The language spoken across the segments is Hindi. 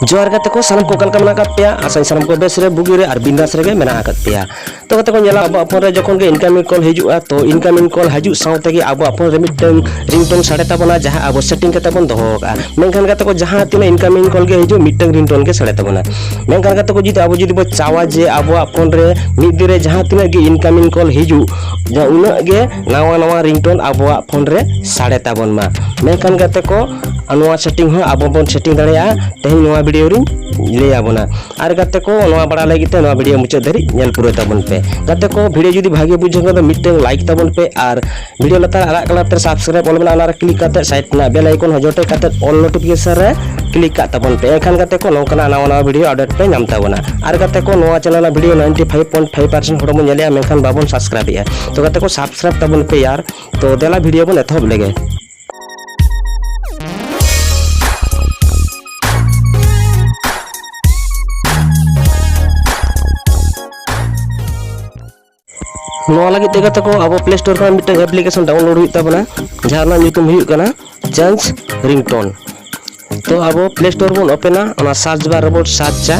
जोहार गाते को सानम को कलका मना पे आसा सानम को बेस रे बुगी रे और बिंदास रे मेना आकत पे तो गाते को नेला अब फोन रे जखन के इनकमिंग कॉल हिजुआ तो इनकमिंग कॉल हिजु साउते के अब फोन रे मिटन रिंगटोन साडे ताबना जहां अब सेटिंग कते बन दोहो का मेनखान गाते को जहां तिना इनकमिंग कॉल के हिजु मिटन रिंगटोन के साडे ताबना मेनखान गाते को जुदी अब जुदी बो चावा जे अब फोन रे मिद दिन रे जहां तिना के इनकमिंग कॉल हिजु जा उना गे नवा नवा रिंगटोन अब फोन रे साडे ताबन मा मेनखान गाते को अनुवा सेटिंग हो अब बन सेटिंग दाड़िया तेहि नवा वीडियो रे ले आबोना और गाते को नवा बड़ा लगित नवा वीडियो मुचाद धरी नेल पुरो ताबन पे गाते को वीडियो जुदी भागे बुझे तो मिटन लाइक ताबन पे और वीडियो लतार आरा कलर सब्सक्राइब ऑल बना अनार क्लिक करते साइड ना बेल आइकन हजोटे करते ऑल नोटिफिकेशन रे क्लिक का ताबन पे एखान गाते को नोकना नवा नवा वीडियो अपडेट पे नाम ताबना और गाते को नवा चैनल वीडियो 95.5% हड़मो नेलिया मेनखान बाबन सब्सक्राइब या तो गाते को सब्सक्राइब ताबन पे यार तो देला वीडियो बन एथब लेगे लगे गाते को अब प्ले स्टोर का मिटन एप्लीकेशन डाउनलोड होना जहाँ न्यूतुम चेंज रिंगटोन तो अब प्ले स्टोर बन ओपेना सर्च बार रे सर्चा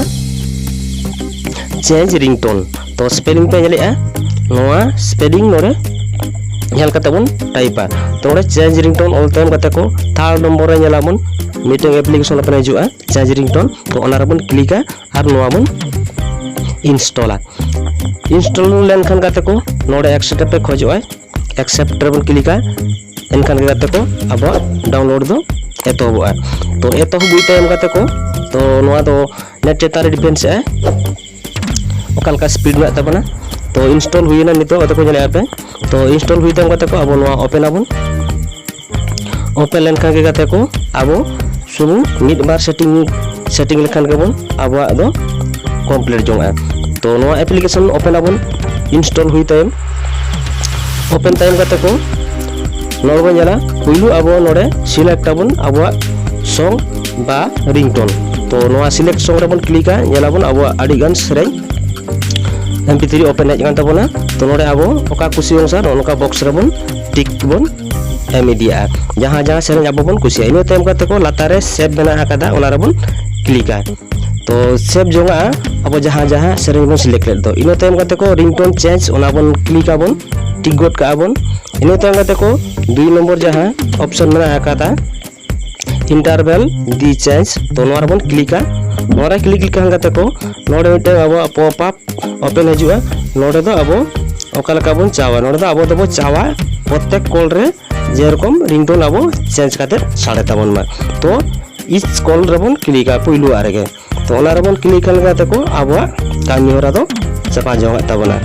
चेंज रिंगटोन तो स्पेलिंग पे नोआ स्पेलिंग नोरे नेल कते बन टाइपा तो ओडे चेंज रिंगटोन ऑल टाइम कते को थर्ड नंबर रे नेलाबन मिटन एप्लीकेशन ओपन हिजुआ चेंज रिंगटोन तो ओना रे बन क्लिका और नोआ बन इंस्टॉल इंस्टॉल लेनखान गाते को नोडे एक्सेप्ट पे खोजो एक्सेप्ट रे बन क्लिका एनखान गाते को अब डाउनलोड दो एतोबा तो एतोब बुई टाइम गाते को तो नोआ दो नेट चेतार डिपेंड्स है ओकालका स्पीड में तबना तो इंस्टॉल हुईना नितो गाते को जले पे तो इंस्टॉल हुई टाइम गाते को अब नोआ ओपन आबन ओपन लेनखान के गाते को अब सुनु मिड बार सेटिंग लेखान के बन अब दो कंप्लीट जोंगा तो नोआ एप्लीकेशन ओपन आबन इंस्टॉल हुई टाइम ओपन टाइम गाते को नोडबन जला पुइलु अब नोडे सिलेक्ट आबन अब सॉन्ग बा रिंगटोन तो नोआ सिलेक्ट सॉन्ग रेबन क्लिका जलाबन अब आडिगान सेरें MP3 ओपन हेज कान ताबना तो नोडे अब ओका खुशी अनुसार ओनका बॉक्स रेबन टिक बन एम इदिया जहां जहां सेरें अब बन खुशी इन टाइम गाते को लातारे सेव बना आकादा ओना रेबन क्लिका तो सेव जोंगा अब जहां जहां सेरें बन सिलेक्ट दो इन टाइम गाते को रिंगटोन चेंज ओना बन क्लिक आबन टिक गोट का आबन इन टाइम गाते को 2 नंबर जहां ऑप्शन में आकादा इंटरवल दी चेंज तो नोरा बन क्लिका नोरा क्लिक लिखा गाते को नोडे मिटे अब पॉप अप ओपन हिजुआ नोडे दो अब ओकालका बन चावा नोडे दो अब दबो चावा प्रत्येक कॉल रे जे रकम रिंगटोन अब चेंज काते साडे ताबन मा तो इस कॉल रेबन क्लिका पुइलु आरेगे तो ओना रेबन क्लिक गाते को अब कामी होरा दो चपा जोंगा ताबना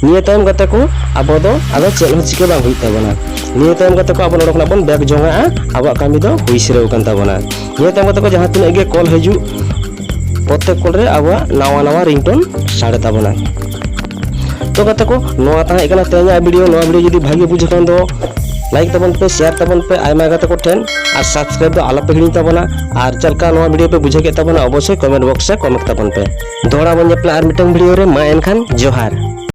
निये टाइम गाते को अब दो आदो चेल हो चिके बांग हुई ताबना निये टाइम गाते को अब नोडकना बन बैक जोंगा अब कामी दो हुई सिरेव कान ताबना निये टाइम गाते को जहां तिने गे कॉल हिजु प्रत्येक कॉल रे अब नवा नवा रिंगटोन साडे ताबना तो गाते को नोआ ता एकना तेया वीडियो जदी भागे बुझे कान दो लाइक ताबन पे शेयर ताबन पे आयमा गाते को ठेन और सब्सक्राइब दो आला पे हिड़ी ताबना और चलका नोआ वीडियो पे बुझे के ताबना अवश्य कमेंट बॉक्स से कमेंट ताबन पे दोड़ा बन जपला और मिटन वीडियो रे मा एनखान जोहार।